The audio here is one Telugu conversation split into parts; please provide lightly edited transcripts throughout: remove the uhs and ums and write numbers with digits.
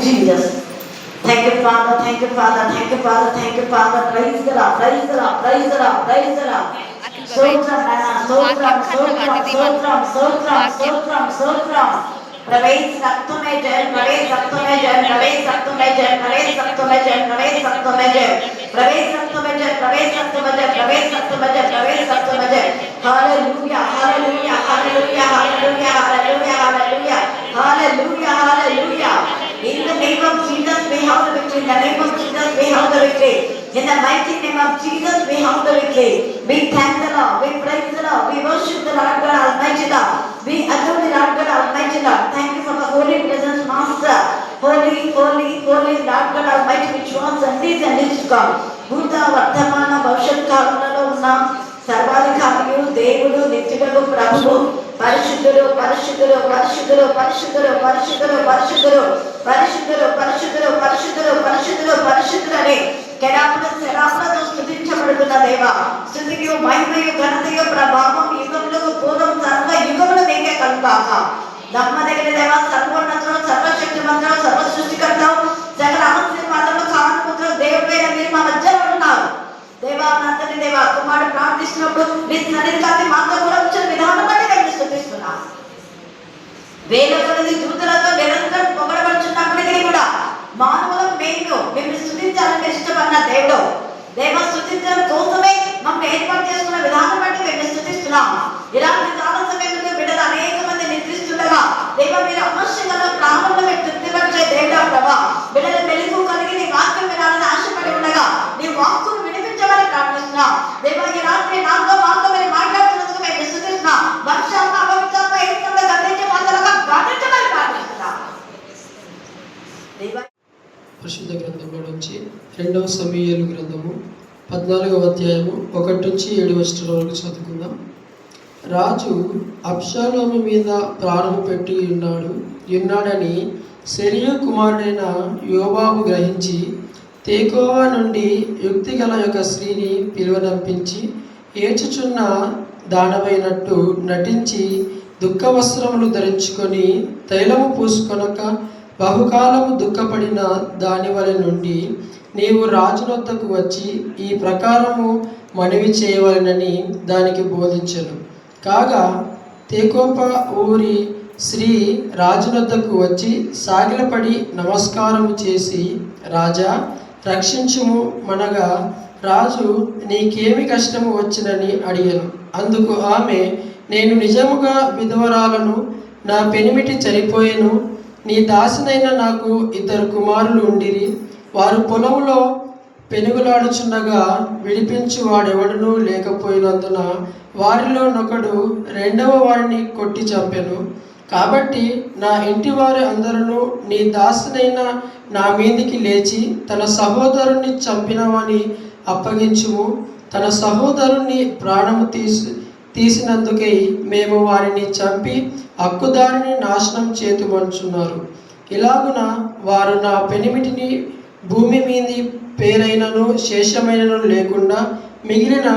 Jesus. Thank you, Father. Thank you, Father. Thank you, Father. Thank you, Father. Praise the Lord. Praise the Lord. Praise the Lord. Praise the Lord. Sotram, Nana. Sotram, Sotram, Sotram, Sotram, Sotram, Sotram. प्रवेश सत्व में जय, प्रवेश सत्व में जय, प्रवेश सत्व में जय, प्रवेश सत्व में जय, प्रवेश सत्व में जय, प्रवेश सत्व में जय, प्रवेश सत्व में जय, प्रवेश सत्व में जय, प्रवेश सत्व में जय. Hallelujah, hallelujah, hallelujah, hallelujah, hallelujah, hallelujah, hallelujah, hallelujah. In the name of Jesus, we have the victory. In the name of Jesus, we have the victory. In the mighty name of Jesus, we have the victory. We thank the Lord. We praise the Lord. We worship the Lord God Almighty God. We adore the Lord God Almighty God. Thank you for the holy presence, Master. Holy, holy, holy Lord God Almighty, which was and is to come. Bhuta, Vardhamana, Bhavishyat కాలంలో ఉన్న సర్వాధికారియు దేవుడు నిత్యుడు ప్రభువు పరిశుద్ధుడు పరిశుద్ధుడు పరిశుద్ధుడు పరిశుద్ధుడు పరిశుద్ధుడు పరిశుద్ధుడు పరిశుద్ధుడు పరిశుద్ధుడు పరిశుద్ధుడు పరిశుద్ధుడు పరిశుద్ధుడు అని శరాపులతో స్తుతించబడుతున్న దేవ, స్తుతియు మహిమయు ఘనతయు ప్రభావం యుగములకు పూర్వం సర్వ యుగములు నీకే కలుగాక. నమ్మదగిన దేవ, సర్వోన్నతుడు, సర్వశక్తిమంతుడు, సర్వ సృష్టికర్తవు, సకల ఆశీర్వాదములు కానుపుత్రుడు దేవుడైన మీరు మా మధ్యలో ఉన్నారు. దేవా, నంతని దేవా, కుమారుడు ప్రార్థిస్తున్నప్పుడు మీ సన్నిధికి మాతో కూడా వచ్చిన విధానం బట్టి మేము స్తుతిస్తున్నాం. వేల కొలది దూతలతో నిరంతరం పొగడబడుచున్నప్పటికీ కూడా మానవులకు మేము స్తుతించాలని ఇష్టపడిన దేవుడు, దేవ స్తుతించడం కోసమే మమ్మల్ని ఏర్పాటు చేసుకున్న విధానం బట్టి మేము స్తుతిస్తున్నాం. ఇలాంటి కాల సమయంలో బిడ్డలు అనేక మంది నిద్రిస్తుండగా దేవ మీరు అవశ్యంగా ప్రాణంలో మీరు తృప్తిపరిచే దేవుడా ప్రభా, బిడ్డలు మెలుగు కలిగి నీ వాక్యం వినాలని ఆశపడి ఉండగా నీ వాక్కును వినిపించమని ప్రార్థిస్తున్నాం. దేవ ఈ రాత్రి మాతో మీరు మాట్లాడుతున్నందుకు మేము స్తుతిస్తున్నాం. వర్షాత్మ అపవిత్రాత్మ ఏకంగా గతించే మాటలుగా ప్రార్థించమని ప్రార్థిస్తున్నాం. పరిశుద్ధ గ్రంథంలో నుంచి 2వ సమూయేలు గ్రంథము 14వ అధ్యాయము 1 నుంచి 7 వచనాల వరకు చదువుకుందాం. రాజు అబ్షాలోము మీద ప్రాణం పెట్టి ఉన్నాడని సెరూయా కుమారుడైన యోవాబు గ్రహించి తేకోవా నుండి యుక్తిగల యొక్క స్త్రీని పిలువనంపించి ఏడ్చుచున్న దానమైనట్టు నటించి దుఃఖ వస్త్రములు ధరించుకొని తైలము పూసుకొనక బహుకాలము దుఃఖపడిన దాని వలె నుండి నీవు రాజునొద్దకు వచ్చి ఈ ప్రకారము మనవి చేయవలెనని దానికి బోధించెను. కాగా తేకోప ఊరి స్త్రీ రాజునొద్దకు వచ్చి సాగిలపడి నమస్కారము చేసి, రాజా రక్షించుము మనగా, రాజు నీకేమి కష్టము వచ్చినని అడిగాను. అందుకు ఆమె, నేను నిజముగా విధవరాలను, నా పెనిమిటి చనిపోయెను, నీ దాసినైన నాకు 2 కుమారులు ఉండిరి, వారు పొలంలో పెనుగులాడుచుండగా విడిపించు వాడెవడునూ లేకపోయినందున వారిలో నొకడు 2వ వారిని కొట్టి చంపెను. కాబట్టి నా ఇంటి వారి అందరూ నీ దాసినైన నా మీదికి లేచి తన సహోదరుణ్ణి చంపినవని అప్పగించుము. తన సహోదరుణ్ణి ప్రాణము తీసినందుకై మేము వారిని చంపి హక్కుదారిని నాశనం చేతుమంటున్నారు. ఇలాగున వారు నా పెనిమిటిని భూమి మీది పేరైనను శేషమైనను లేకుండా మిగిలిన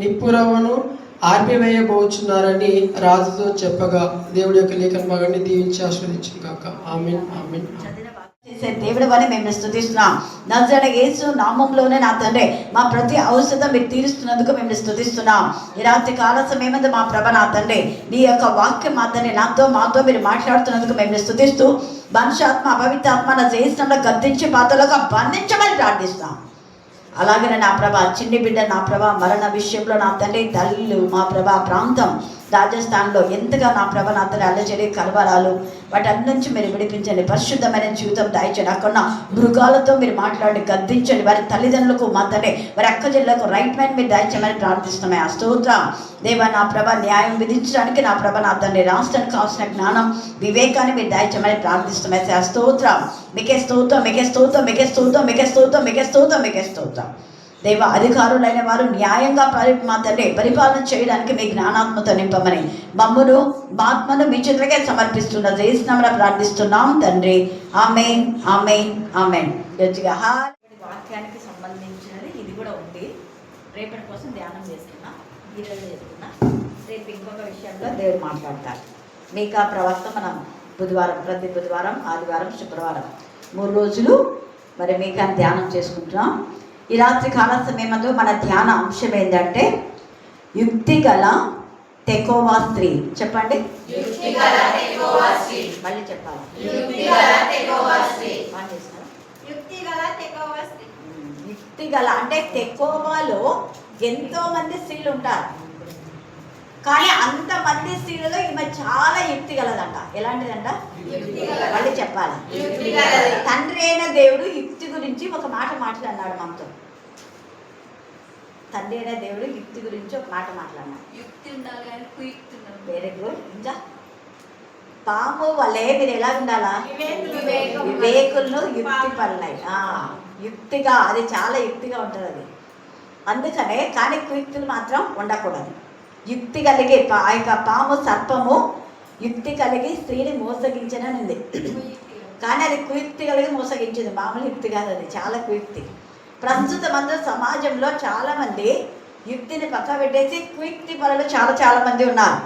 నిప్పురవను ఆర్పివేయబోచున్నారని రాజుతో చెప్పగా దేవుడి యొక్క లేఖన భాగాన్ని దీవించి ఆస్వాదించును గాక. ఆమేన్, ఆమేన్. దేవుడు అని మేము స్తుతిస్తున్నాం. నజరేయుడైన యేసు నామంలోనే నా తండ్రి మా ప్రతి అవసరం మీరు తీరుస్తున్నందుకు మేము స్తుతిస్తున్నాం. ఈ రాత్రి కాల సమయమందు మా ప్రభ నా తండ్రి నీ యొక్క వాక్యం మా తండ్రి మాతో మీరు మాట్లాడుతున్నందుకు మేము స్తుతిస్తూ మనుష్యాత్మ అపవిత్రాత్మ నా జయిస్తంలో గద్దించి పాతలుగా బంధించమని ప్రార్థిస్తాం. అలాగనే నా ప్రభ చిన్ని బిడ్డ నా ప్రభ మరణ విషయంలో నా తండ్రి తల్లు మా ప్రభ ప్రాంతం రాజస్థాన్లో ఎంతగా నా ప్రభ నా తండ్రి అల్లజడి కలవరాలు వాటి నుంచి మీరు విడిపించండి. పరిశుద్ధమైన జీవితం దాయించండి. అక్కడ మృగాలతో మీరు మాట్లాడి గద్దించండి. వారి తల్లిదండ్రులకు మా తండ్రి వారి అక్క జిల్లాకు రైట్ మైండ్ మీరు దాయించమని ప్రార్థిస్తున్నాయి. ఆ స్తోత్రం దేవా నా ప్రభ న్యాయం విధించడానికి నా ప్రభ నా తండ్రి రాష్ట్రానికి కావాల్సిన జ్ఞానం వివేకాన్ని మీరు దాయించమని ప్రార్థిస్తున్నాయి. ఆ స్తోత్రం మీకే స్తోత్రం, మీకే స్తోత్రం, మీకే స్తోత్రం, మీకే స్తోత్రం, మీకే స్తోత్రం, మీకే స్తోత్రం. దేవ అధికారులైన వారు న్యాయంగా మా తండ్రి పరిపాలన చేయడానికి మీ జ్ఞానాత్మతో నింపమని మమ్మును ఆత్మను మీ చేతులకే సమర్పిస్తున్న జయస్నామన ప్రార్థిస్తున్నాం తండ్రి. ఆమేన్, ఆమేన్, ఆమేన్. గట్టిగా వాక్యానికి సంబంధించినది ఇది కూడా ఉంది. రేపటి కోసం ధ్యానం చేస్తున్నా, ఈరోజు చేస్తున్నా. రేపు ఇంకొక విషయంలో దేవుడు మాట్లాడతారు. మీకా ప్రవక్త మనం బుధవారం, ప్రతి బుధవారం, ఆదివారం, శుక్రవారం 3 రోజులు మరి మీకు ధ్యానం చేసుకుంటున్నాం. ఈ రాత్రి కాల సమయంలో మన ధ్యాన అంశం ఏంటంటే యుక్తి గల తెకోవా స్త్రీ. చెప్పండి, మళ్ళీ చెప్పాలి. యుక్తి గల అంటే తెకోవాలో ఎంతో మంది స్త్రీలు ఉంటారు, కానీ అంతమంది స్త్రీలలో ఈమె చాలా యుక్తి గలదంట. ఎలాంటిదంట? మళ్ళీ చెప్పాలి. తండ్రి అయిన దేవుడు యుక్తి గురించి ఒక మాట మాట్లాడినాడు మనతో. తండ్రి అయిన దేవుడు యుక్తి గురించి ఒక మాట మాట్లాడినాడు. Very good. ఇంకా పాము వల్లే మీరు ఎలా ఉండాలా? వివేకులను యుక్తి పరులై. యుక్తిగా, అది చాలా యుక్తిగా ఉంటుంది అది. అందుకనే కానీ కుయుక్తులు మాత్రం ఉండకూడదు. యుక్తి కలిగి ఆ యొక్క పాము సర్పము యుక్తి కలిగి స్త్రీని మోసగించనని, కానీ అది కుయుక్తి కలిగి మోసగించింది. మామూలు యుక్తి కాదు, అది చాలా కుయుక్తి. ప్రస్తుతం సమాజంలో చాలామంది యుక్తిని పక్క పెట్టేసి కుయుక్తి పనులు చాలా మంది ఉన్నారు.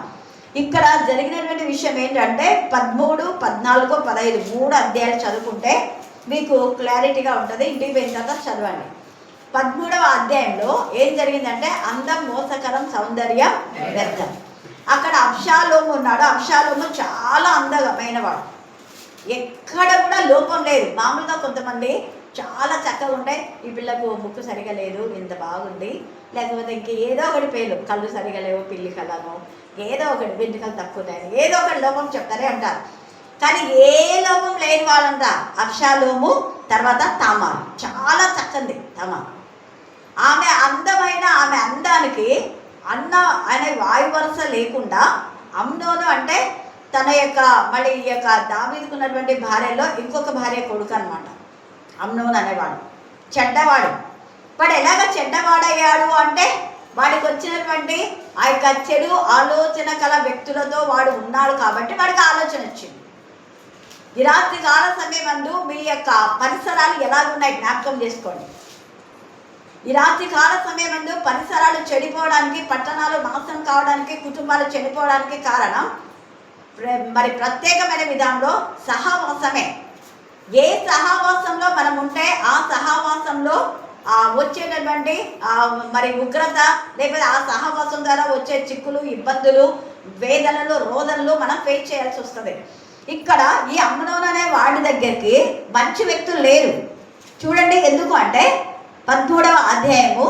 ఇక్కడ జరిగినటువంటి విషయం ఏంటంటే 13, 14, 15 3 అధ్యాయాలు చదువుకుంటే మీకు క్లారిటీగా ఉంటుంది. ఇంటికి పోయిన తర్వాత చదవండి. 13వ అధ్యాయంలో ఏం జరిగిందంటే అందం మోసకరం, సౌందర్యం వ్యర్థం. అక్కడ అబ్షాలోము ఉన్నాడు. అబ్షాలోము చాలా అందమైన వాడు, ఎక్కడ కూడా లోపం లేదు. మామూలుగా కొంతమంది చాలా చక్కగా ఉంటాయి, ఈ పిల్లకు ముక్కు సరిగా లేదు, ఇంత బాగుంది, లేకపోతే ఇంక ఏదో ఒకటి పేరు, కళ్ళు సరిగా లేవు, పిల్లి కళ్ళను, ఏదో ఒకటి వెంట్రుకలు తక్కువ ఉన్నాయని ఏదో ఒకటి లోపం చెప్తారే అంటారు. కానీ ఏ లోపం లేని వాళ్ళంతా అబ్షాలోము, తర్వాత తామారు. చాలా చక్కది తామారు. ఆమె అందమైన ఆమె అందానికి అన్న అనే వాయు వరుస లేకుండా అమ్నోను అంటే తన యొక్క మళ్ళీ ఈ యొక్క దావీదుకున్నటువంటి భార్యలో ఇంకొక భార్య కొడుకు అనమాట. అమ్నోను అనేవాడు చెడ్డవాడు. వాడు ఎలాగ చెడ్డవాడయ్యాడు అంటే వాడికి వచ్చినటువంటి ఆ యొక్క చెడు ఆలోచన కల వ్యక్తులతో వాడు ఉన్నాడు కాబట్టి వాడికి ఆలోచన వచ్చింది. ఈ రాత్రి కాల సమయమందు మీ యొక్క పరిసరాలు ఎలాగున్నాయి జ్ఞాపకం చేసుకోండి. ఈ రాత్రి కాల సమయమందు పరిసరాలు చెడిపోవడానికి, పట్టణాలు నాశనం కావడానికి, కుటుంబాలు చెడిపోవడానికి కారణం మరి ప్రత్యేకమైన విధానంలో సహవాసమే. ఏ సహవాసంలో మనం ఉంటే ఆ సహవాసంలో వచ్చేటటువంటి మరి ఉగ్రత, లేకపోతే ఆ సహవాసం ద్వారా వచ్చే చిక్కులు, ఇబ్బందులు, వేదనలు, రోదనలు మనం ఫేస్ చేయాల్సి వస్తుంది. ఇక్కడ ఈ అమ్నోను అనే వాడి దగ్గరికి మంచి వ్యక్తులు లేరు. చూడండి ఎందుకు అంటే 13వ అధ్యాయము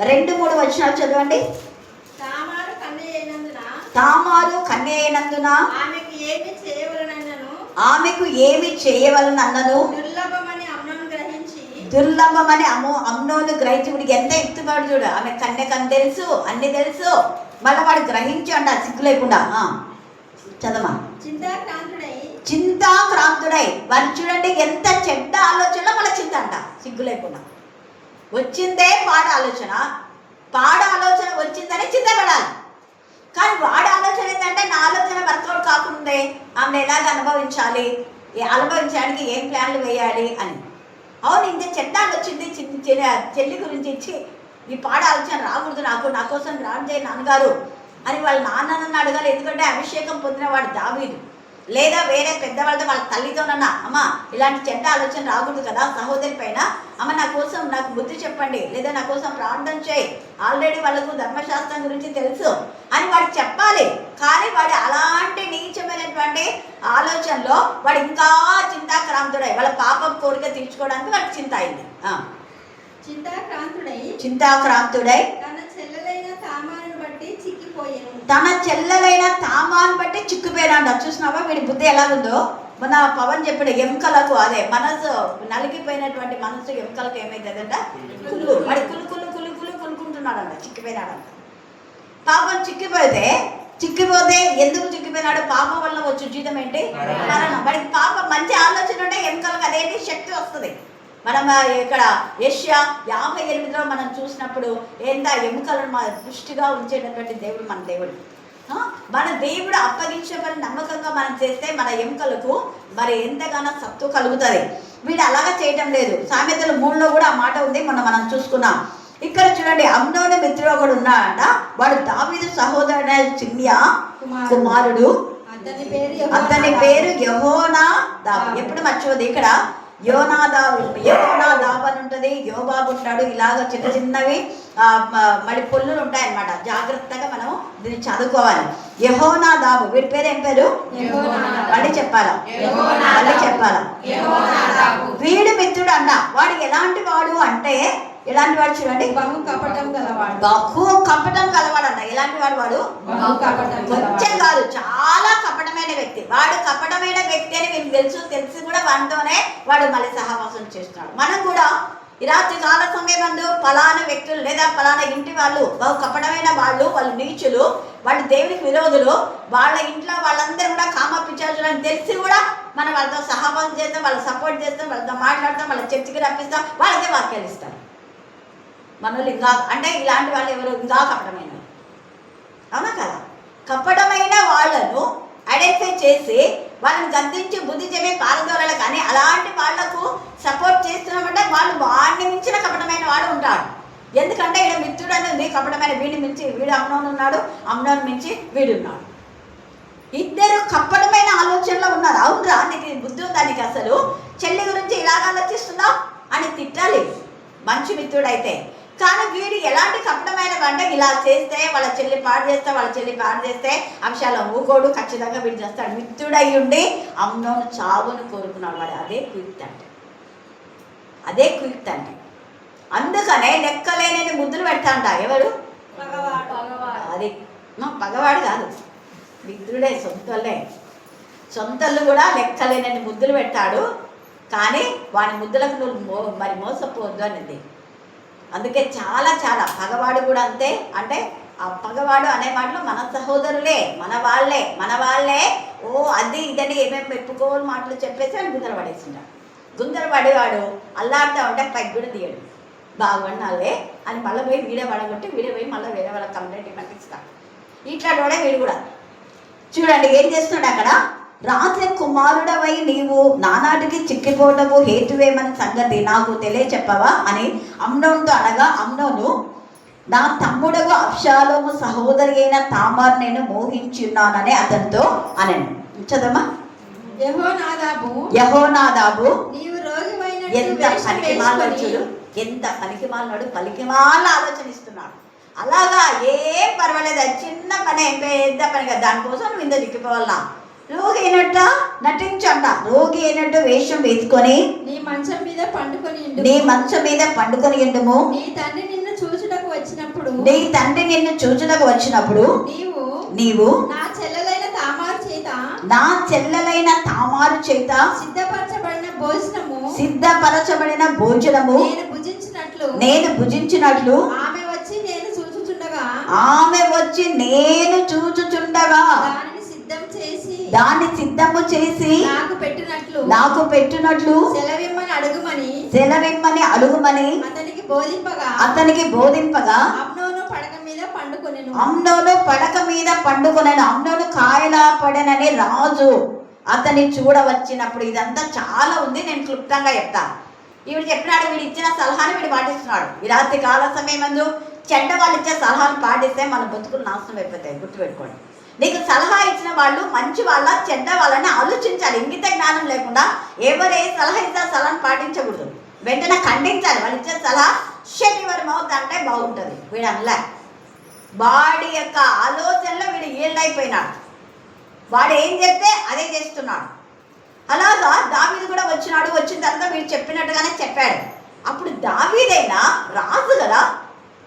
2-3 వచనాలు చదవండి. తామారు కన్య అయినందున ఆమెకు ఏమి చేయవలనన్నను దుర్లభమని అమ్నోను గ్రహించి, వీడికి ఎంత ఎత్తుపాడు చూడు. ఆమె కన్యకని తెలుసు, అన్ని తెలుసు, మళ్ళీ వాడు గ్రహించి అంట సిగ్గు లేకుండా. చదవా. చింతాక్రాంతుడై వాడు చూడండి ఎంత చెడ్డ ఆలోచనలో మళ్ళీ చింత అంట, సిగ్గు లేకుండా. వచ్చిందే పాడ ఆలోచన వచ్చిందని చింతపడాలి. కానీ వాడి ఆలోచన ఏంటంటే నా ఆలోచన వర్కౌట్ కాకుండే ఆమెను ఎలాగ అనుభవించడానికి ఏం ప్లాన్లు వేయాలి అని. అవును, ఇంత చెడ్డాలు వచ్చింది చెల్లి గురించి ఇచ్చి ఈ పాడ ఆలోచన రాకూడదు, నా కోసం గ్రాండ్ చేయి నాన్నగారు అని వాళ్ళ నాన్నను అడగాలి. ఎందుకంటే అభిషేకం పొందిన వాడు దావీదు, లేదా వేరే పెద్దవాళ్ళతో వాళ్ళ తల్లితోనన్నా అమ్మ ఇలాంటి చెడ్డ ఆలోచన రాకూడదు కదా సహోదరి పైన, అమ్మ నాకు బుద్ధి చెప్పండి, లేదా నా కోసం ప్రార్థన చేయి, ఆల్రెడీ వాళ్ళకు ధర్మశాస్త్రం గురించి తెలుసు అని వాడు చెప్పాలి. కానీ వాడు అలాంటి నీచమైనటువంటి ఆలోచనలో వాడు ఇంకా చింతాక్రాంతుడై వాళ్ళ పాపం కోరిక తీర్చుకోవడానికి వాడికి చింత అయింది. చింతాక్రాంతుడై తన చెల్లెలైన తామాను బట్టి చిక్కుపోయినాడు. చూసినావా వీడి బుద్ధి ఎలాగుందో. మన పవన్ చెప్పాడు ఎముకలకు, అదే మనసు నలిగిపోయినటువంటి మనసు ఎముకలకు ఏమైతుందంట కుళ్ళు. వాడి కులుకుంటున్నాడంట, చిక్కిపోయినాడంట. పాపం చిక్కిపోతే ఎందుకు చిక్కిపోయినాడు? పాపం వల్ల వచ్చే జీతం ఏంటి? మరణం. వాడికి పాపం మంచి ఆలోచన ఉంటే ఎముకలకు అదేంటి శక్తి వస్తుంది. మనం ఇక్కడ యెషయా 58లో మనం చూసినప్పుడు ఎంత ఎముకలను దృష్టిగా ఉంచేటటువంటి దేవుడు మన దేవుడు. మన దేవుడు అప్పగించే పని నమ్మకంగా మనం చేస్తే మన ఎముకలకు మరి ఎంతగానో సత్తు కలుగుతుంది. వీడు అలాగా చేయటం లేదు. సామెతలు 3లో కూడా ఆ మాట ఉంది, మనం చూసుకున్నాం. ఇక్కడ చూడండి, అమ్నోను మిత్రుడు ఒకడు ఉన్నాడంట. వాడు దావీదు సహోదరుడైన చిమ్యా కుమారుడు అతని పేరు యెహోనాదాబు. ఎప్పుడు మర్చిపోదు, ఇక్కడ యోనాదాబు అని ఉంటుంది, యోబాబు ఉంటాడు. ఇలాగ చిన్న చిన్నవి మళ్ళీ పొల్లులు ఉంటాయి అన్నమాట. జాగ్రత్తగా మనం దీన్ని చదువుకోవాలి. యెహోనాదాబు, వీడి పేరు ఏం పేరు? మళ్ళీ చెప్పాలా? వీడు మిత్రుడు అన్న. వాడు ఎలాంటి వాడు అంటే, ఎలాంటి వాడు చూడండి, బహు కపటం గలవాడు అన్న. ఎలాంటి వాడు? వాడు కొంచెం కాదు, చాలా కపటమైన వ్యక్తి. వాడు కపటమైన వ్యక్తి అని మీకు తెలిసి కూడా వాడితోనే వాడు మళ్ళీ సహవాసం చేస్తున్నాడు. మనం కూడా ఈ రాత్రి కాల సమయమందు ఫలానా వ్యక్తులు లేదా ఫలానా ఇంటి వాళ్ళు బహు కపటమైన వాళ్ళు నీచులు, వాళ్ళు దేవునికి విరోధులు, వాళ్ళ ఇంట్లో వాళ్ళందరూ కూడా కామపిచాచులు అని తెలిసి కూడా మనం వాళ్ళతో సహవాసం చేస్తాం, వాళ్ళకి సపోర్ట్ చేస్తాం, వాళ్ళతో మాట్లాడతాం, వాళ్ళ చర్చికి రప్పిస్తాం, వాళ్ళకే వాక్యాలు ఇస్తాం. మనల్ని ఇంకా అంటే ఇలాంటి వాళ్ళు ఎవరు? ఇంకా కపటమైన, అవునా కదా? కపటమైన వాళ్ళను ఐడెంటిఫై చేసి వాళ్ళని గద్దించి బుద్ధి చెప్పే పారదోలాలి. కానీ అలాంటి వాళ్లకు సపోర్ట్ చేస్తున్నామంటే వాళ్ళు వాడిని మించిన కపటమైన వాడు ఉంటాడు. ఎందుకంటే ఇక్కడ మిత్రుడు అనేది కపటమైన, వీడిని మించి వీడు అమ్నోను ఉన్నాడు, అమ్నోను మించి వీడున్నాడు. ఇద్దరు కపటమైన ఆలోచనలో ఉన్నారు. అవునరా, నీకు బుద్ధి ఉందా? నీకు అసలు చెల్లి గురించి ఇలాగ ఆలోచిస్తున్నావు అని తిట్టాలి మంచి మిత్రుడు అయితే. కానీ వీడు ఎలాంటి కపటమైన అంటే, ఇలా చేస్తే వాళ్ళ చెల్లి పాడు చేస్తే అంశాలను ఊకోడు, ఖచ్చితంగా వీడు చేస్తాడు. మిత్రుడై ఉండి అమ్నోను చావును కోరుకున్నాడు. వాడు అదే క్విక్ అంటే. అందుకనే లెక్కలేని ముద్దులు పెడతాంట. ఎవరు? అది పగవాడు కాదు, మిత్రుడే, సొంతలు కూడా లెక్కలేనని ముద్దులు పెట్టాడు. కానీ వాని ముద్దులకు నువ్వు మరి మోసపోవద్దు అనేది. అందుకే చాలా పగవాడు కూడా అంతే. అంటే ఆ పగవాడు అనే మాటలు మన సహోదరులే, మన వాళ్ళే ఓ అది ఇదని ఏమేమి మెప్పుకోవాలి మాటలు చెప్పేసి అని గుందరపడేవాడు అల్లాడుతూ ఉంటే పైకి కూడా తీయడు. బాగున్నాలే అని మళ్ళీ పోయి వీడియో పడగొట్టి మళ్ళీ వేరే వాళ్ళ కంప్లైంట్ పంపిస్తాడు. ఇట్లాంటి వాడే వీడు కూడా. చూడండి ఏం చేస్తున్నాడు అక్కడ, రాజ కుమారుడవై నీవు నానాటికి చిక్కిపోటకు హేతువేమని సంగతి నాకు తెలియచెప్పవా అని అమ్నోనుతో అనగా, అమ్నోను నా తమ్ముడగు అబ్షాలోము సహోదరి అయిన తామారు నేను మోహించున్నానని అతనితో అనను. చదమ్మా. యెహోనాదాబు ఎంత పలికిమాల ఆలోచన ఇస్తున్నాడు. అలాగా ఏం పర్వాలేదు, అది చిన్న పని, పెద్ద పని కదా, దానికోసం నువ్వు ఇంత దిక్కిపోవాలా? రోగి అయినట్టు వేషం వేసుకొని నీ మంచం మీద పండుకొని ఉండుము. నీ తండ్రి నిన్ను చూచుటకు వచ్చినప్పుడు నీవు నా చెల్లెలైన తామారు చేత సిద్ధపరచబడిన భోజనము నేను భుజించినట్లు ఆమె వచ్చి నేను చూచుచుండగా దాన్ని సిద్ధము చేసి నాకు పెట్టినట్లు సెలవిమ్మని అడుగుమని అతనికి బోధింపగా అమ్నోను పడక మీద పండుకొనెను. అమ్నోను కాయలా పడెనని రాజు అతన్ని చూడవచ్చినప్పుడు. ఇదంతా చాలా ఉంది, నేను క్లుప్తంగా చెప్తాను. వీడు చెప్పినాడు, వీడు ఇచ్చిన సలహాని వీడు పాటిస్తున్నాడు. ఈ రాత్రి కాల సమయమందు చెడ్డ వాళ్ళు ఇచ్చే సలహాలు పాటిస్తే మన బతుకులు నాశనం అయిపోతాయి. గుర్తుపెట్టుకోండి. నీకు సలహా ఇచ్చిన వాళ్ళు మంచి వాళ్ళ చెడ్డ వాళ్ళని ఆలోచించాలి. ఇంగిత జ్ఞానం లేకుండా ఎవరు ఏ సలహా ఇస్తే సలహాను పాటించకూడదు, వెంటనే ఖండించాలి. వాళ్ళు ఇచ్చే సలహా షట్ యువర్ మౌత్ అంటే బాగుంటుంది. వీడు అనలే, వాడి యొక్క ఆలోచనలో వీడు ఈల్డ్ అయిపోయినాడు. వాడు ఏం చెప్తే అదే చేస్తున్నాడు. అలాగా దావీదు కూడా వచ్చిన తర్వాత వీడు చెప్పినట్టుగానే చెప్పాడు. అప్పుడు దావీదైనా రాజు కదా,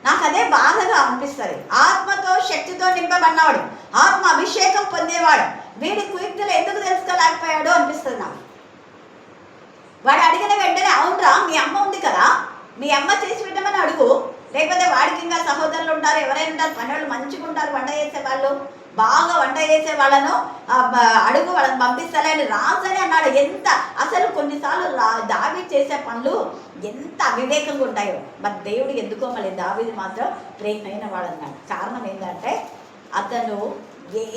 నాకు అదే బాధగా అనిపిస్తుంది. ఆత్మతో శక్తితో నింపబడినాడు, ఆత్మ అభిషేకం పొందేవాడు, వీడి కుయుక్తులు ఎందుకు తెలుసుకోలేకపోయాడు అనిపిస్తుంది నాకు. వాడు అడిగిన వెంటనే, అవునరా మీ అమ్మ ఉంది కదా, మీ అమ్మ చేసి పెట్టమని అడుగు, లేకపోతే వాడికి ఇంకా సహోదరులు ఉంటారు, ఎవరైనా ఉంటారు, పని వాళ్ళు మంచిగా ఉంటారు, వంట చేసే వాళ్ళు, బాగా వంట చేసే వాళ్ళను అడుగు, వాళ్ళని పంపిస్తారని రాజని అన్నాడు. ఎంత అసలు కొన్నిసార్లు దావీదు చేసే పనులు ఎంత అవివేకంగా ఉంటాయో. మరి దేవుడు ఎందుకో మళ్ళీ దావీదు మాత్రం ప్రేమైన వాడు అన్నాడు. కారణం ఏంటంటే అతను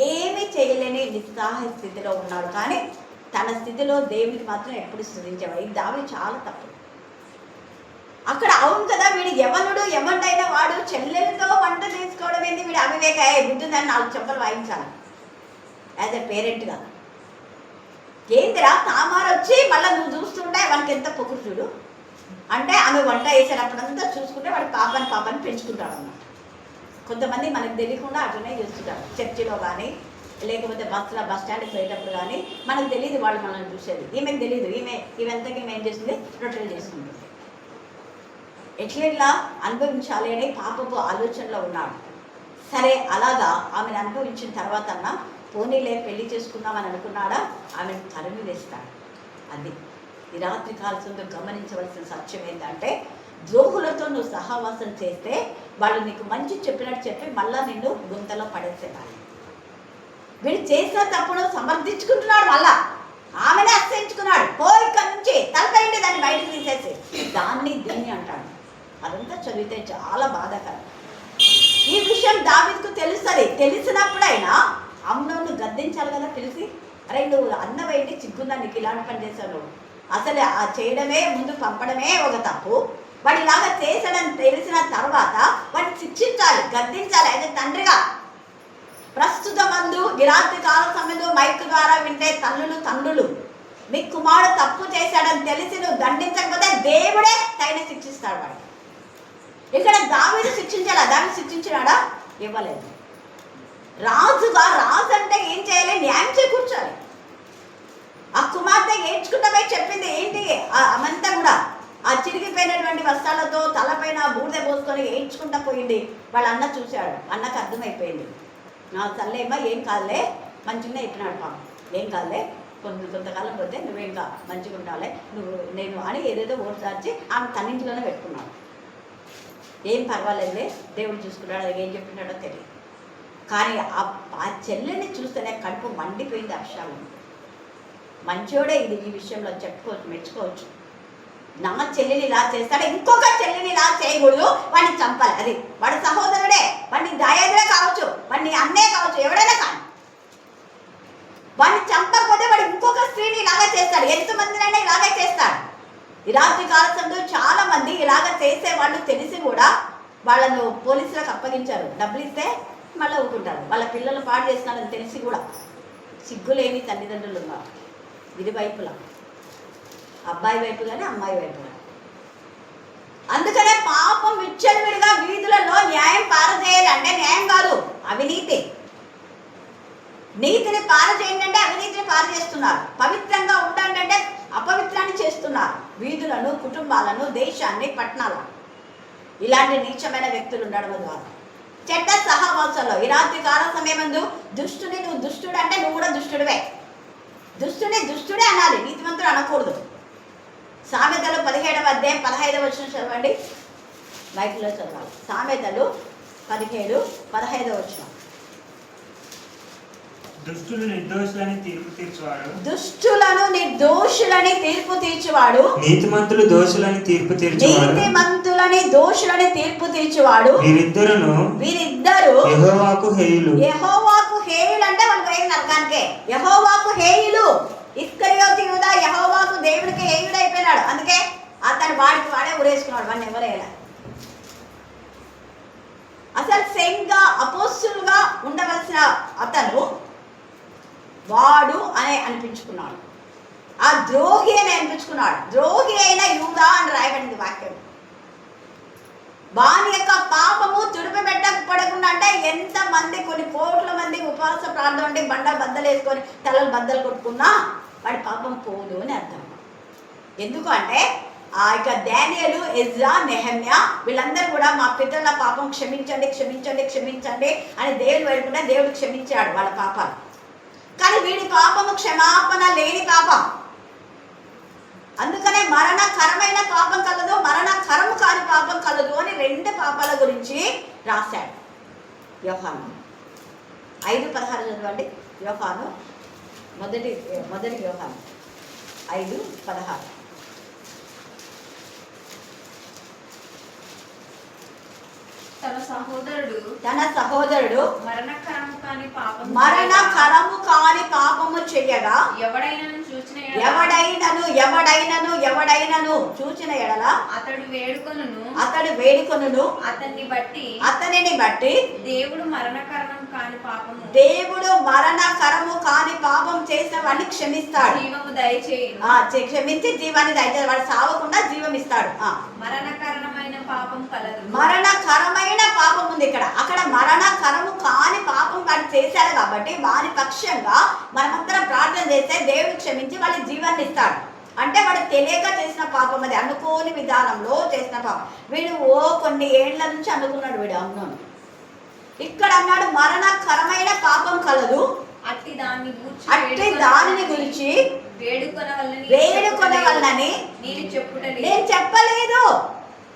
ఏమీ చేయలేని నిస్సహాయ స్థితిలో ఉన్నాడు, కానీ తన స్థితిలో దేవుడికి మాత్రం ఎప్పుడు స్తుతించేవాడు. ఇది దావీదు చాలా తప్పు. అక్కడ అవును కదా, వీడు యవనుడు, యవనుడైన వాడు చెల్లెలతో వంట చేసుకోవడం ఏంది, వీడు అవివేక బుద్ధి దాన్ని 4 చెంపలు వాయించాలి. As a పేరెంట్గా. ఏందిరా తామారు వచ్చి మళ్ళీ నువ్వు చూస్తుంటే వానికి ఎంత పొగురు చూడు అంటే ఆమె వంట వేసేటప్పుడంతా చూసుకుంటే వాడు పాపని పెంచుకుంటాడు అన్నమాట. కొంతమంది మనకు తెలియకుండా అట్లనే చేస్తుంటారు. చర్చిలో కానీ లేకపోతే బస్ స్టాండ్కి పోయేటప్పుడు కానీ మనకు తెలియదు వాళ్ళు మనల్ని చూసేది. ఈమెకు తెలియదు. ఈమెంతకి ఏం చేసింది, రొట్టెలు చేసుకుంటుంది. ఎట్లా అనుభవించాలి అని పాపపు ఆలోచనలో ఉన్నాడు. సరే అలాగా ఆమెను అనుభవించిన తర్వాత అన్న పోనీలే పెళ్లి చేసుకుందామని అనుకున్నాడా, ఆమెను తరిమి వేస్తాడు. అది ఈ రాత్రి కాలంలో గమనించవలసిన సత్యం ఏంటంటే, ద్రోహులతో నువ్వు సహవాసం చేస్తే వాళ్ళు నీకు మంచి చెప్పినట్టు చెప్పి మళ్ళా నిన్ను గుంతలో పడేసేవాళ్ళు. వీడు చేసిన తప్పుడు సమర్థించుకుంటున్నాడు, మళ్ళా ఆమెనే అసహించుకున్నాడు. పోయి ఇక్కడి నుంచి తలపైండి దాన్ని బయటకు తీసేసి దీన్ని అంటాడు. అదంతా చదివితే చాలా బాధాకరం. ఈ విషయం దావీదుకు తెలుస్తుంది. తెలిసినప్పుడైనా అమ్నోను గద్దించాలి కదా, పిలిచి అరే నువ్వు అన్నవేంటి, సిగ్గుందా నీకు ఇలాంటి పని చేశావు, అసలు ఆ చేయడమే ముందు పంపడమే ఒక తప్పు, వాడు ఇలాగా చేశాడని తెలిసిన తర్వాత వాడిని శిక్షించాలి, గద్దించాలి. అయితే తండ్రిగా ప్రస్తుతమందు ఈ రాత్రి కాల సమయంలో మైక్ ద్వారా వింటే తండ్రులు మీ కుమారుడు తప్పు చేశాడని తెలిసి నువ్వు దండించకపోతే దేవుడే తగిన శిక్షిస్తాడు. వాడు ఇక్కడ దావీదు శిక్షించాడా? దావీదు శిక్షించినాడా? ఇవ్వలేదు. రాజు అంటే ఏం చేయాలి? న్యాయం చేకూర్చాలి. ఆ కుమార్తె ఏడ్చుకుంటా పోయి చెప్పింది ఏంటి, అమంతా కూడా ఆ చిరిగిపోయినటువంటి వస్త్రాలతో తలపైన బూడిద పోసుకొని ఏడ్చుకుంటా పోయింది. వాళ్ళ అన్న చూశాడు. అన్నకు అర్థమైపోయింది. నా తల్లేమో ఏం కాదులే, మంచిగా చెప్పినాడు పాపం, ఏం కాదులే, కొంతకాలం పోతే నువ్వేం మంచిగా ఉండాలి నేను అని ఏదేదో ఓటు దాచి ఆమె తన్నింటిలోనే పెట్టుకున్నాడు. ఏం పర్వాలేదులే, దేవుడు చూసుకున్నాడు, అది ఏం చెప్పినాడో తెలియదు. కానీ ఆ చెల్లెని చూస్తేనే కడుపు మండిపోయింది. అక్షరాలు మంచోడే ఇది, ఈ విషయంలో చెప్పుకోవచ్చు, మెచ్చుకోవచ్చు. నా చెల్లిని ఇలా చేస్తాడు, ఇంకొక చెల్లిని ఇలా చేయకూడదు, వాడిని చంపాలి. అది వాడి సహోదరుడే, వాడిని దాయాదుడే కావచ్చు, వాడిని అన్నే కావచ్చు, ఎవడైనా కానీ వాడిని చంపకపోతే వాడు ఇంకొక స్త్రీని ఇలాగే చేస్తాడు. ఎంతమందినైనా ఇలాగే చేస్తాడు. ఈ రాత్రి కాలంలో చాలా మంది ఇలాగ చేసే వాళ్ళు తెలిసి కూడా వాళ్ళను పోలీసులకు అప్పగించారు. డబ్బులు ఇస్తే మళ్ళీ ఊరుకుంటారు. వాళ్ళ పిల్లలు పాడు చేస్తున్నారని తెలిసి కూడా సిగ్గులేని తల్లిదండ్రులు ఉన్నారు. ఇరువైపులా, అబ్బాయి వైపు కానీ అమ్మాయి వైపు కానీ. అందుకనే పాపం విచ్చలవిడిగా వీధులలో న్యాయం పారజేయాలి. అంటే న్యాయం కాదు, అవినీతి. నీతిని పారజేయండి అంటే అవినీతిని పారజేస్తున్నారు. పవిత్రంగా ఉండండి అంటే అపవిత్రాన్ని చేస్తున్నారు. వీధులను, కుటుంబాలను, దేశాన్ని, పట్టణాలను. ఇలాంటి నీచమైన వ్యక్తులు ఉండడం ద్వారా చెడ్డ సహవాసంలో ఈ రాత్రి కాల సమయమందు దుష్టుని నువ్వు దుష్టుడు అంటే నువ్వు కూడా దుష్టుడివే. దుష్టుడే అనాలి, నీతిమంతుడు అనకూడదు. సామెతలు 17వ అధ్యాయం 15వ వచనం చదవండి. బైబిల్లో చదవాలి. సామెతలు 17:15 వచనం. దుష్టులను నిర్దోషులని తీర్పు తీర్చువాడు, నీతిమంతులు దోషులని తీర్పు తీర్చువాడు. వీరిద్దరు యెహోవాకు హేయులు అంటే వాళ్ళు పోయిన నరకానికే. యెహోవాకు హేయులు. ఇస్కరియోతు యూదా యెహోవాకు దేవుడికి హేయుడు అయిపోయినాడు. అందుకే అతను వాడే ఉరేసుకున్నాడు. వాడిని ఎవరైనా అసలు సెయింట్గా అపోస్తులుగా ఉండవలసిన అతను వాడు అని అనిపించుకున్నాడు. ఆ ద్రోహి అని అనిపించుకున్నాడు. ద్రోహి అయిన యూదా అని రాయబడింది వాక్యం. వాని యొక్క పాపము తుడిపిపెట్టకపోడకుండా అంటే ఎంతమంది, కొన్ని కోట్ల మంది ఉపవాస ప్రార్థన ఉండి బద్దలు వేసుకొని తలలు బద్దలు కొట్టుకున్నా వాడి పాపం పోదు అని అర్థం. ఎందుకు అంటే ఆ యొక్క దానియేలు, ఎజ్రా, నెహమ్యా వీళ్ళందరూ కూడా మా పితరుల పాపం క్షమించండి అని దేవుడు వేడుకుంటే దేవుడు క్షమించాడు వాళ్ళ పాపాలు. కానీ వీడి పాపము క్షమాపణ లేని పాపం. అందుకనే మరణకరమైన పాపం కలదు, మరణకరము కాని పాపం కలదు అని 2 పాపాల గురించి రాశాడు యోహాను. 5:16 చదవండి. యోహాను మొదటి యోహాను 5:16. తన సహోదరుడు మరణకరము కాని పాపము చెయ్యగా ఎవడైనను చూచిన ఎడల అతడు వేడుకొనును అతనిని బట్టి దేవుడు మరణకరణం కాని పాపము దేవుడు మరణకరము కాని పాపం చేసిన వాడిని క్షమిస్తాడు. జీవము దయచేయును. క్షమించి జీవాన్ని దయచేసి వాడు సావకుండా జీవం ఇస్తాడు. మరణకరమైన పాపం కలదు. మరణకరమైన పాపం ఉంది ఇక్కడ. అక్కడ మరణకరము కాని పాపం వాడు చేశాడు కాబట్టి వారి పక్షంగా మనమందరం ప్రార్థన చేస్తే దేవుడు క్షమించి వాళ్ళకి జీవాన్ని ఇస్తాడు. అంటే వాడు తెలియక చేసిన పాపం, అది అనుకోని విధానంలో చేసిన పాపం. వీడు కొన్ని ఏళ్ల నుంచి అనుకున్నాడు వీడు అమ్నోను. ఇక్కడ అన్నాడు మరణకరమైన పాపం కలదు, అట్టి దానిని గురించి వేడుకొనవలనని నేను చెప్పలేదు.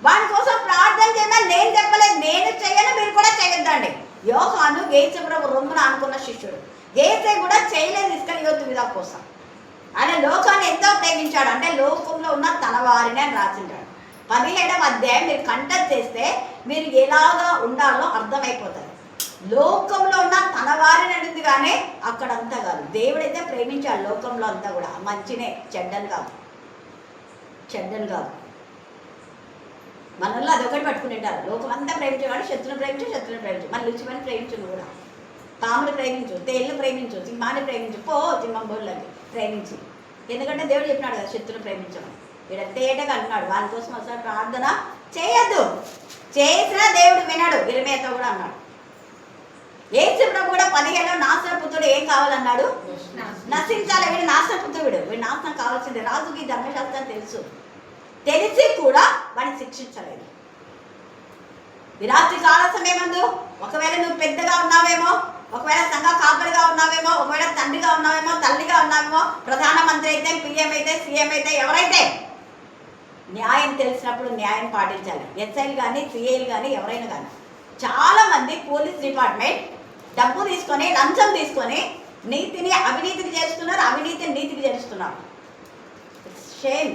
వాడి కోసం ప్రార్థన చేయమని నేను చెప్పలేదు. నేను చెయ్యను, మీరు కూడా చేయొద్దండి. యోహాను యేసు ప్రభు రొమ్మున అనుకున్న శిష్యుడు. యేసు కూడా చేయలేదు ఇస్కరియోతు యూదా కోసం. ఆయన లోకాన్ని ఎంతో ప్రేమించాడు. అంటే లోకంలో ఉన్న తన వారిని అని రాసింటాడు. 17వ అధ్యాయం మీరు కంటెక్ట్ చేస్తే మీరు ఎలాగా ఉండాలో అర్థమైపోతుంది. లోకంలో ఉన్న తన వారిని అనేది కానీ అక్కడంతా కాదు. దేవుడైతే ప్రేమించాడు లోకంలో అంతా కూడా, మంచినే, చెడ్డలు కాదు, చెడ్డలు కాదు. మనల్లో అదొకటి పట్టుకునేటారు. లోకం అంతా ప్రేమించేవాడు, శత్రువుని ప్రేమించు, మన లుచిమని ప్రేమించు, కూడా పాముని ప్రేమించు, తేళ్ళు ప్రేమించు, సింహాన్ని ప్రేమించు, సింహం బోళ్ళకి ప్రేమించి. ఎందుకంటే దేవుడు చెప్పినాడు కదా శత్రువుని ప్రేమించడం. ఇక్కడ తేటగా అన్నాడు వాని కోసం అసలు ప్రార్థన చేయొద్దు. చేసినా దేవుడు వినడు. ఇరమేతో కూడా అన్నాడు. యేసు ప్రభు కూడా 17లో నాశనపుత్రుడు ఏం కావాలన్నాడు? నశించాలి. వీడు నాశనపుత్రుడు, వీడు నాశనం కావాల్సింది. రాజుకి ధర్మశాస్త్రం తెలుసు, తెలిసి కూడా వాడిని శిక్షించలేదు. ఈ రాత్రి కాల సమయమందు ఒకవేళ నువ్వు పెద్దగా ఉన్నావేమో, ఒకవేళ సంఘ కాపరిగా ఉన్నావేమో, ఒకవేళ తండ్రిగా ఉన్నావేమో, తల్లిగా ఉన్నావేమో, ప్రధానమంత్రి అయితే, పిఎం అయితే, సీఎం అయితే, ఎవరైతే న్యాయం తెలిసినప్పుడు న్యాయం పాటించాలి. ఎస్ఐలు కానీ, సిఐలు కానీ, ఎవరైనా కానీ. చాలామంది పోలీస్ డిపార్ట్మెంట్ డబ్బు తీసుకొని, లంచం తీసుకొని నీతిని అవినీతికి చేస్తున్నారు, అవినీతిని నీతికి చేస్తున్నారు. షేమ్.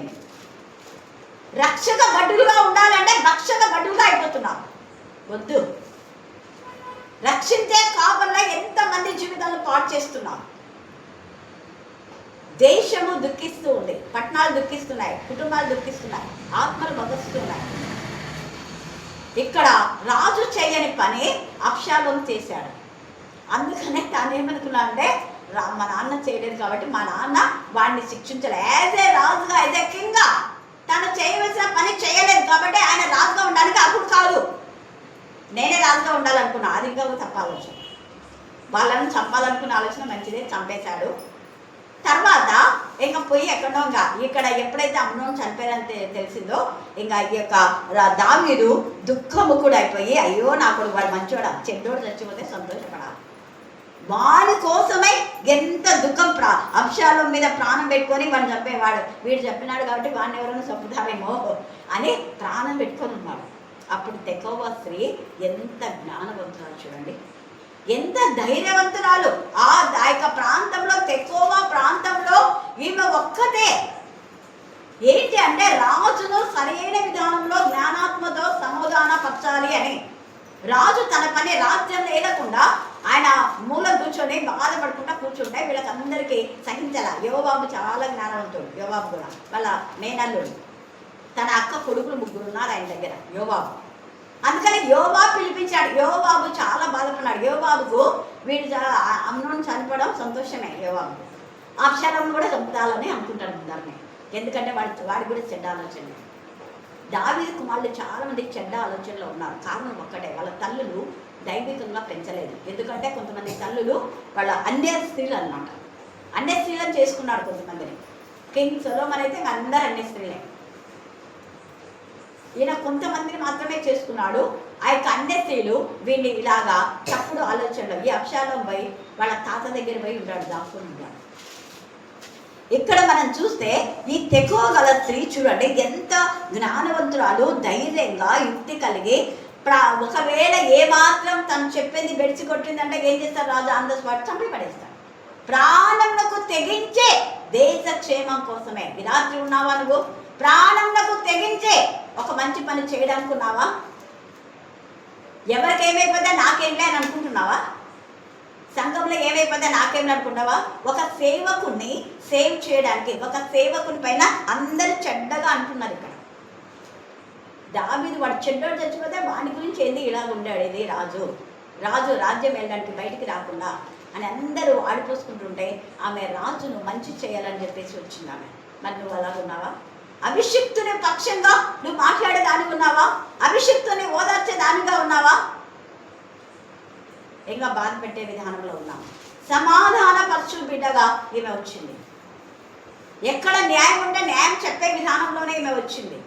రక్షక భటులుగా ఉండాలంటే రక్షక భటులుగా అయిపోతున్నారు. వద్దు. రక్షించే కాపర్లా ఎంతమంది జీవితాలను పాడు చేస్తున్నారు. దేశము దుఃఖిస్తూ ఉంది, పట్టణాలు దుఃఖిస్తున్నాయి, కుటుంబాలు దుఃఖిస్తున్నాయి, ఆత్మలు బగస్తున్నాయి. ఇక్కడ రాజు చేయని పని అబ్షాలోము చేశాడు. అందుకనే తాను ఏమనుకున్నా అంటే మా నాన్న చేయలేదు కాబట్టి మా నాన్న వాడిని శిక్షించలేదు. యాజ్ ఏ రాజుగా, యాజ్ ఏ కింగ్గా తను చేయవలసిన పని చేయలేదు కాబట్టి ఆయన రాజుగా ఉండడానికి అప్పుడు కాదు, నేనే రాజుగా ఉండాలనుకున్నా. అది ఇంకా తప్ప ఆలోచన. వాళ్ళని చంపాలనుకున్న ఆలోచన మంచిదే, చంపేశాడు. తర్వాత ఇంకా పోయి ఎక్కడో ఇంకా ఇక్కడ ఎప్పుడైతే అమ్నోను చనిపోయారని తెలిసిందో ఇంకా ఈ యొక్క దావీదు దుఃఖముఖుడు అయిపోయి, అయ్యో నా కొడుకు వాడు మంచోడా, చెడ్డోడు చచ్చిపోతే సంతోషపడాలి. వాడి కోసమై ఎంత దుఃఖం. అబ్షాలోము మీద ప్రాణం పెట్టుకొని వాడిని చంపేవాడు. వీడు చెప్పినాడు కాబట్టి వాడిని ఎవరైనా చంపుతారేమో అని ప్రాణం పెట్టుకొని ఉన్నాడు. అప్పుడు తెకోవా స్త్రీ ఎంత జ్ఞానవంతురాలు చూడండి, ఎంత ధైర్యవంతురాలు. ఆ యొక్క ప్రాంతంలో, తెకోవా ప్రాంతంలో ఈమె ఒక్కతే. ఏంటి అంటే రాజును సరైన విధానంలో జ్ఞానాత్మతో సమాధానపరచాలి అని. రాజు తన పని రాజ్యం లేకుండా ఆయన మూల కూర్చొని బాధపడకుండా కూర్చుంటే వీళ్ళకందరికీ సహించాల. యోవాబు చాలా జ్ఞానవంతుడు. యోవాబు కూడా వాళ్ళ మేనల్లుడు, తన అక్క కొడుకులు 3 ఉన్నారు ఆయన దగ్గర యోవాబు. అందుకని యోవాబు పిలిపించాడు. యోవాబు చాలా బాధపడ్డాడు. యోవాబుకు వీడు అమ్నోను చనిపోవడం సంతోషమే. యోవాబు అబ్షాలోమును కూడా చంపుతాలని అనుకుంటాడు ముందరనే. ఎందుకంటే వాడి కూడా చెడ్డ ఆలోచన. దావీదు కుమారులు చాలా మందికి చెడ్డ ఆలోచనలో ఉన్నారు. కారణం ఒక్కటే, వాళ్ళ తల్లులు దైవికంగా పెంచలేదు. ఎందుకంటే కొంతమంది తల్లులు వాళ్ళ అన్య స్త్రీలు అన్నమాట, అన్య స్త్రీలను చేసుకున్నారు కొంతమందిని. కింగ్ సొలొమోన్ అయితే అందరు అన్య స్త్రీలే. ఈయన కొంతమందిని మాత్రమే చేసుకున్నాడు. ఆ యొక్క అన్య స్త్రీలు వీడిని ఇలాగా తప్పుడు ఆలోచనలో ఈ అబ్షాలోము పోయి వాళ్ళ తాత దగ్గర పోయి ఉంటాడు, దాక్కుని ఉంటాడు. ఇక్కడ మనం చూస్తే ఈ తెకోవ గల స్త్రీ చూడండి ఎంత జ్ఞానవంతురాలు, ధైర్యంగా, యుక్తి కలిగి. ఒకవేళ ఏమాత్రం తను చెప్పింది బెడిసి కొట్టిందంటే ఏం చేస్తారు? రాజు ఆన్ ద స్పాట్ చంపి పడేస్తాడు. ప్రాణంకు తెగించే దేశ క్షేమం కోసమే. ఈ రాత్రి ఉన్నావా నువ్వు? ప్రాణంకు తెగించే ఒక మంచి పని చేయడానికి ఉన్నావా? ఎవరికి ఏమైపోతే నాకేంలే అని అనుకుంటున్నావా? సంఘంలో ఏమైపోతే నాకేం అనుకుంటావా? ఒక సేవకుని సేవ్ చేయడానికి, ఒక సేవకుని పైన అందరు చెడ్డగా అంటున్నారు. ఇక్కడ దావీదు వాడు చెడ్డోడు చచ్చిపోతే వాడి గురించి ఏంది ఇలా ఉండాడు ఇది రాజు. రాజు రాజ్యం వెళ్ళడానికి బయటికి రాకుండా అని అందరూ ఆడిపోసుకుంటుంటే ఆమె రాజును మంచి చేయాలని చెప్పేసి వచ్చింది ఆమె. మరి నువ్వు అలా ఉన్నావా? అభిషిక్తుని పక్షంగా నువ్వు మాట్లాడేదానిగా ఉన్నావా? అభిషిక్తుని ఓదార్చే దానిగా ఉన్నావా? ఇంకా బాధ పెట్టే విధానంలో ఉన్నాం. సమాధాన పరచు బిడ్డగా ఈమె వచ్చింది. ఎక్కడ న్యాయం ఉంటే న్యాయం చెప్పే విధానంలోనే ఈమె వచ్చింది.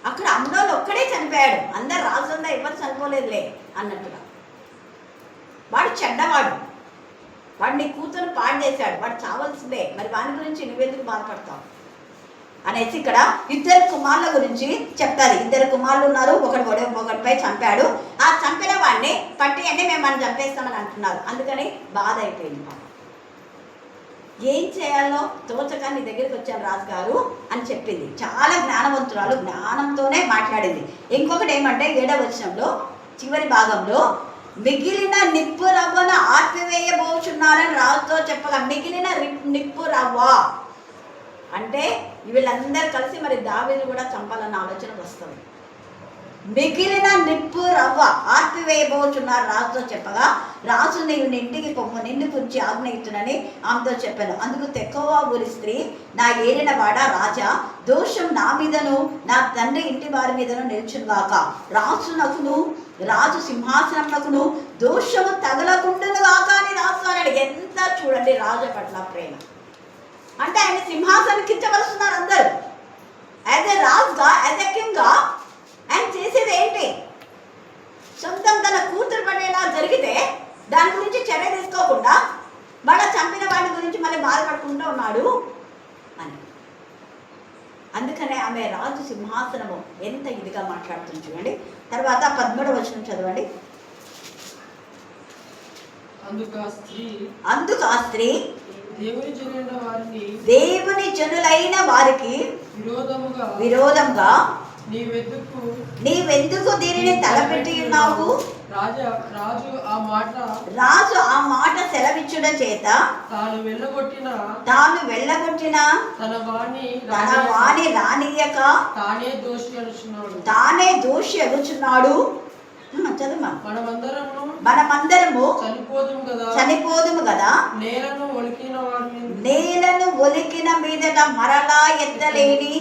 అక్కడ అమ్నోను ఒక్కడే చనిపోయాడు, అందరు రాజుందా ఎవరు చనిపోలేదులే అన్నట్టుగా. వాడు చెడ్డవాడు, వాడు నీ కూతురు పాడు చేశాడు, వాడు చావాల్సిందే, మరి వాని గురించి నువ్వెందుకు బాధపడతావు అనేసి ఇక్కడ ఇద్దరు కుమారుల గురించి చెప్తారు. ఇద్దరు కుమారులు ఉన్నారు, ఒకటిపై చంపాడు. ఆ చంపిన వాడిని పట్టి అంటే మేము మనం చంపేస్తామని అంటున్నారు. అందుకని బాధ అయిపోయింది. ఏం చేయాలో తోచక నీ దగ్గరికి వచ్చాను రాజుగారు అని చెప్పింది. చాలా జ్ఞానవంతురాలు, జ్ఞానంతోనే మాట్లాడింది. ఇంకొకటి ఏమంటే 7వ వచనంలో చివరి భాగంలో మిగిలిన నిప్పు రవ్వను ఆర్పివేయబోచున్నారని రాజుతో చెప్పగా, మిగిలిన నిప్పు రవ్వ అంటే వీళ్ళందరూ కలిసి మరి దావీదు కూడా చంపాలన్న ఆలోచన వస్తుంది. మిగిలిన నిప్పు రవ్వ ఆర్పివేయబోచున్నారు రాజుతో చెప్పగా, రాజు నీవు ఇంటికి పొమ్ము, నిన్ను గురించి ఆజ్ఞయిస్తునని ఆమెతో చెప్పాను. అందుకు తెకోవ ఊరి స్త్రీ, నా ఏలిన వాడ రాజా, దోషం నా మీదను నా తండ్రి ఇంటి వారి మీదను నిల్చునుగాక. రాజునకును రాజు సింహాసనమునకును దోషము తగలకుండునుగాక అని రాస్తున్నాడు. ఎంత చూడండి రాజు పట్ల ప్రేమ. అంటే ఆయన సింహాసనం కించవలస్తున్నారు అందరూ. యాజ్ ఎ రాజుగా, యాజ్ ఎ కింగ్గా ఆయన చేసేది ఏంటి? సొంతం తన కూతురు పడేలా జరిగితే దాని గురించి చర్య తీసుకోకుండా మళ్ళీ చంపిన వాడి గురించి మళ్ళీ బాధపడుకుంటూ ఉన్నాడు అని. అందుకనే ఆమె రాజు సింహాసనము ఎంత ఇదిగా మాట్లాడుతుంది చూడండి. తర్వాత 13వ వచనం చదవండి. అందుకు ఆ స్త్రీ దేవుని జనులైన వారికి విరోధముగా నీవెందుకు దీనిని తలపెట్టి ఉన్నావు? రాజు ఆ మాట సెలవిచ్చుట చేత తాను వెళ్ళగొట్టిన తన వాణి రానియక తానే దోషి అగుచున్నాడు. చదువు. మనమందరము చనిపోదుము కదా, నేలను ఒలికిన మీదట మరలా ఎత్తలేని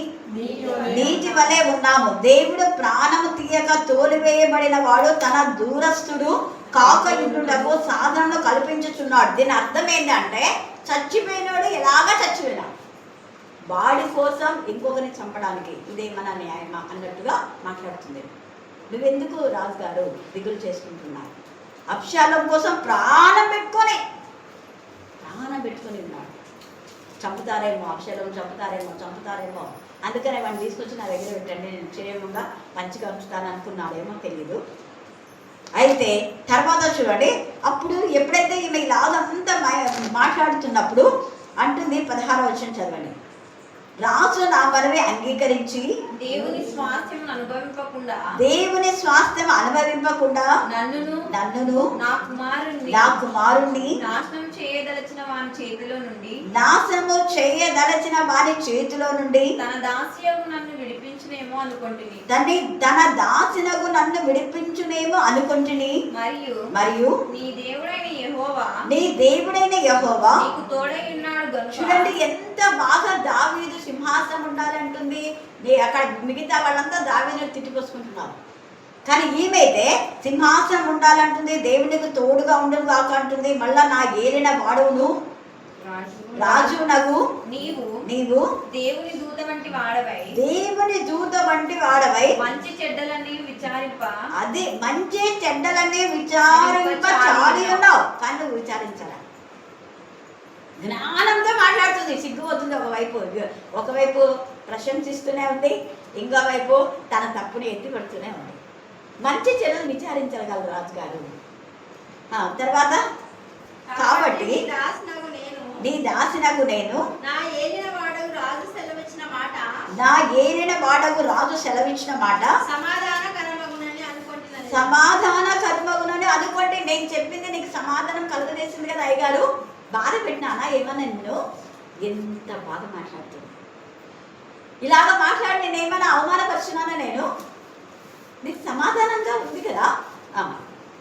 నీటి వలె ఉన్నాము. దేవుడు ప్రాణము తీయక తోలివేయబడిన వాడు తన దూరస్తుడు కాకయుడుటకు సాధనను కల్పించుచున్నాడు. దీని అర్థం ఏంటంటే చచ్చిపోయినాడు ఎలాగా చచ్చిపోయినాడు, వాడి కోసం ఇంకొకరిని చంపడానికి ఇదేమన్నా న్యాయమా అన్నట్టుగా మాట్లాడుతుంది. నువ్వెందుకు రాజుగారు దిగులు చేసుకుంటున్నావు? అబ్షాలోం కోసం ప్రాణం పెట్టుకొని ఉన్నాడు. చంపుతారేమో, అబ్షాలోం చంపుతారేమో అందుకనే వాడిని తీసుకొచ్చి నా దగ్గర పెట్టండి, నేను క్షేమంగా మంచిగా ఉంచుతాను అనుకున్నాడేమో తెలియదు. అయితే తర్వాత చూడండి, అప్పుడు ఎప్పుడైతే ఈమె ఇలాగంతా మాట్లాడుతున్నప్పుడు అంటుంది 16వ వచనం చదవండి. రాజు నా మనవి అంగీకరించి దేవుని స్వాస్థ్యం అనుభవింపకుండా నన్నును నా కుమారుణ్ణి నాశనము చేయదలచిన వారి చేతిలో నుండి తన దాసియగు నన్ను విడిపించునేమో అనుకుంటుని మరియు నీ దేవుడైన యెహోవా నీకు తోడై ఉన్నాడు గనుక. చూడండి ఎంత బాగా దావీదు సింహాసనం ఉండాలంటుంది. అక్కడ మిగతా వాళ్ళంతా దావీదుని తిట్టిపోసుకుంటున్నారు, కానీ ఈమెయితే సింహాసనం ఉండాలంటుంది, దేవునికి తోడుగా ఉండదు కాక అంటుంది. మళ్ళా నా ఏలిన వాడును రాజునగు నీవు దేవుని దూత వంటి వాడవై మంచి చెడ్డలన్నీ విచారింప చాలి ఉన్నావు, కానీ నువ్వు విచారించాలా? జ్ఞానంతో మాట్లాడుతుంది. సిగ్గుపోతుంది. ఒకవైపు ప్రశంసిస్తూనే ఉంది, ఇంకో వైపు తన తప్పుని ఎత్తి పడుతూనే ఉంది. మంచి చెడులు విచారించగలరు రాజుగారు. తర్వాత కాబట్టి నీ దాసినగు నేను నా ఏలిన వాడగు రాజు సెలవిచ్చిన మాట సమాధాన కర్మగునని అనుకోండి. నేను చెప్పింది నీకు సమాధానం కలుగజేసింది కదా అయ్యగారు, బాధ పెట్టినానా ఏమన్నా నిన్ను? ఎంత బాగా మాట్లాడుతుంది. ఇలాగ మాట్లాడి నేనేమన్నా అవమానపరిచినానా? నేను నీకు సమాధానంగా ఉంది కదా.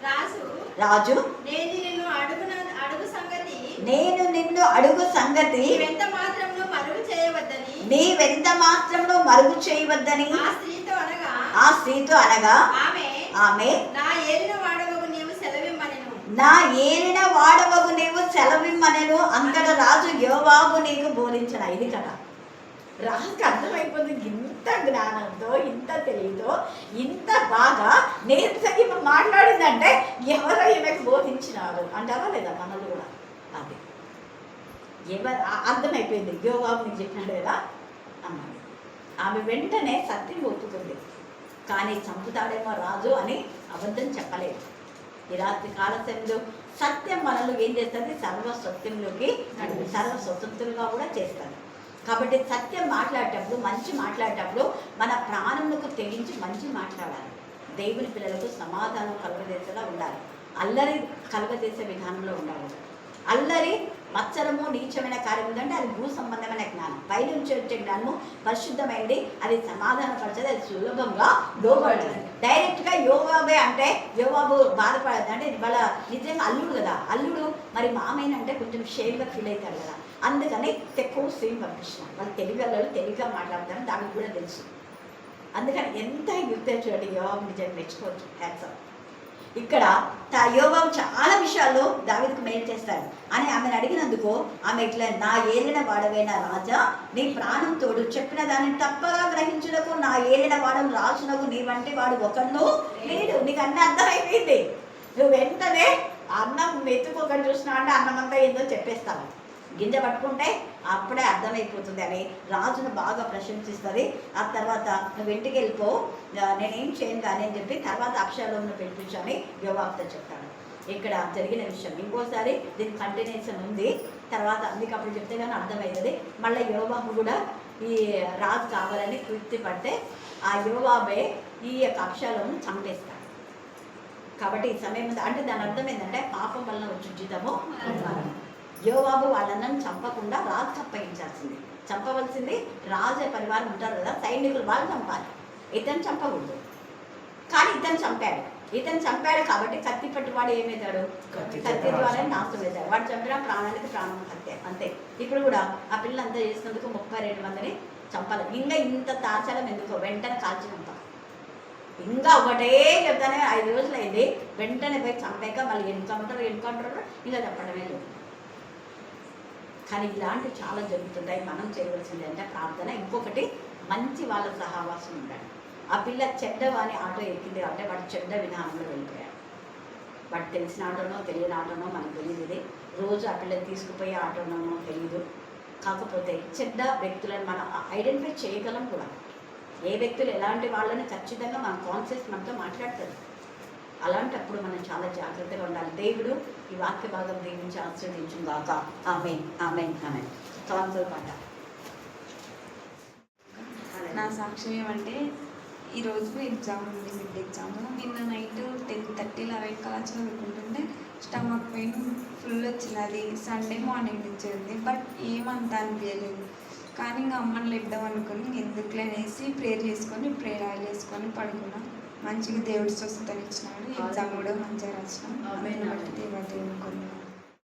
రాజు నేను నిన్ను అడుగు సంగతి నీవెంత మాత్రమును మరుగు చేయవద్దని ఆ స్త్రీతో అనగా ఆమె నా ఏలిన వాడవగు నీవు సెలవిమ్మనెను. అంతట రాజు యోవాబు నీకు బోధించిన. ఇది కదా రాజుకి అర్థమైపోతుంది. ఇంత జ్ఞానంతో, ఇంత తెలివితో, ఇంత బాగా నేర్చుకు మాట్లాడిందంటే ఎవరో ఈమెకు బోధించినారు అంటారా లేదా? మనల్ని కూడా అది అర్థమైపోయింది. యోవాబు నీకు చెప్పినాడు కదా అన్నాడు. ఆమె వెంటనే సత్యం ఒప్పుకుంది. కానీ చంపుతాడేమో రాజు అని అబద్ధం చెప్పలేదు. ఈ రాత్రి కాల సమయంలో సత్యం మనల్ని ఏం చేస్తుంది? సర్వస్వత్యంలోకి సర్వస్వతంత్రులుగా కూడా చేస్తుంది. కాబట్టి సత్యం మాట్లాడేటప్పుడు, మంచి మాట్లాడేటప్పుడు మన ప్రాణములకు తెగించి మంచి మాట్లాడాలి. దేవుని పిల్లలకు సమాధానం కలుగజేసేలా ఉండాలి. అల్లరి కలుగజేసే విధానంలో ఉండాలి. అల్లరి మత్సరము నీచమైన కార్యం ఉందంటే అది భూ సంబంధమైన జ్ఞానం. పైనుంచి వచ్చే జ్ఞానము పరిశుద్ధమైంది, అది సమాధానపరచదు, అది సులభంగా లోబడుతుంది. డైరెక్ట్గా యోవాబే అంటే యోవాబు బాధపడదు అంటే వాళ్ళ నిజంగా అల్లుడు కదా. అల్లుడు మరి మామయ్య అంటే కొంచెం షేమ్గా ఫీల్ అవుతాడు కదా. అందుకని ఎక్కువ స్త్రీని పంపించినారు. వాళ్ళు తెలుగులో తెలివిగా మాట్లాడతారు, దానికి కూడా తెలుసు. అందుకని ఎంత యుద్ధం చూడండి, యోవాబు నిజంగా మెచ్చుకోవచ్చు. హ్యాట్సాప్. ఇక్కడ యోవాబు చాలా విషయాల్లో దావీదుకు మేలు చేస్తాడు అని ఆమెను అడిగినందుకు ఆమె ఇట్లా, నా ఏలిన వాడవైన రాజా, నీ ప్రాణం తోడు చెప్పిన దానిని తప్పగా గ్రహించుటకు నా ఏలిన వాడను రాజునకు నీ వంటి వాడు ఒకడు లేడు. నీకు అన్నీ అర్థమైపోయింది. నువ్వు వెంటనే అన్నం మెతుకొకటి చూసినా అంటే అన్నం అంతా ఏందో చెప్పేస్తావు. గింజ పట్టుకుంటే అప్పుడే అర్థమైపోతుంది అని రాజును బాగా ప్రశంసిస్తుంది. ఆ తర్వాత నువ్వు ఇంటికి వెళ్ళిపో, నేనేం చేయను కానీ అని చెప్పి తర్వాత అబ్షాలోమును పిలిపించని యోవాబుతో చెప్తాడు. ఇక్కడ జరిగిన విషయం ఇంకోసారి దీని కంటిన్యూషన్ ఉంది. తర్వాత అందుకు అప్పుడు చెప్తే కానీ అర్థమవుతుంది. మళ్ళీ యోవాబు కూడా ఈ రాజు కావాలని తృప్తి పడితే ఆ యోవాబే ఈ యొక్క అబ్షాలోమును చంపేస్తాడు. కాబట్టి ఈ సమయం అంటే దాని అర్థం ఏంటంటే పాపం వలన వచ్చి జీతము మరణం. యోవాబు వాళ్ళని చంపకుండా రాజు చంపగించాల్సింది. చంపవలసింది రాజు పరివారం ఉంటారు కదా, సైనికులు, వాళ్ళు చంపాలి. ఇతను చంపకూడదు. కానీ ఇతను చంపాడు కాబట్టి కత్తి పట్టి వాడు ఏమవుతాడు? కత్తి ద్వారా నాశనం అవుతాడు. వాడు చంపిన ప్రాణానికి ప్రాణం కత్తే అంతే. ఇప్పుడు కూడా ఆ పిల్లలంతా చేసినందుకు 32 మందిని చంపాలి. ఇంకా ఇంత తార్చడం ఎందుకో, వెంటనే కాల్చి చంపాలి. ఇంకా ఒకటే చెప్తానే 5 రోజులు అయింది, వెంటనే పోయి చంపాక మళ్ళీ ఎన్కౌంటర్ ఇంకా చెప్పడమే లేదు. కానీ ఇలాంటివి చాలా జరుగుతుంటాయి. మనం చేయవలసింది అంటే ప్రార్థన. ఇంకొకటి మంచి వాళ్ళ సహవాసం ఉండాలి. ఆ పిల్ల చెడ్డవాని ఆటో ఎక్కింది కాబట్టి వాడు చెడ్డ విధానంలో వెళ్ళిపోయాడు. వాడు తెలిసిన ఆటోనో తెలియని ఆటోనో మనకు తెలియదు. ఇది రోజు ఆ పిల్లలు తీసుకుపోయే ఆటోనో తెలియదు. కాకపోతే చెడ్డ వ్యక్తులను మనం ఐడెంటిఫై చేయగలం కూడా. ఏ వ్యక్తులు ఎలాంటి వాళ్ళని ఖచ్చితంగా మన కాన్షియస్ మనతో మాట్లాడతారు. అలాంటప్పుడు మనం చాలా జాగ్రత్తగా ఉండాలి. దేవుడు ఈ వాక్య భాగం దీవించి ఆశీర్వదించును గాక. ఆమేన్, ఆమేన్, ఆమేన్. కాన్సల్ పాట. నా సాక్ష్యం ఏమంటే, ఈరోజు ఎగ్జామ్ ఉంది, మిడ్ ఎగ్జామ్. నిన్న నైట్ 10:30 11 కలా చదువుకుంటుంటే స్టమక్ పెయిన్ ఫుల్ వచ్చినది. సండే మార్నింగ్ నుంచి ఉంది, బట్ ఏమంతా అనిపించలేదు. కానీ ఇంకా అమ్మని లేద్దాం అనుకుని ఎందుకులే అనేసి ప్రేయర్ చేసుకొని ప్రేయర్ ఆయిల్ వేసుకొని పడుకున్నాం. మంచిగా దేవుడు స్వస్థతని ఇచ్చినాడు. ఎగ్జామ్ కూడా మంచిగా రాసినాం. దేవుడు దేవుని కొన్ని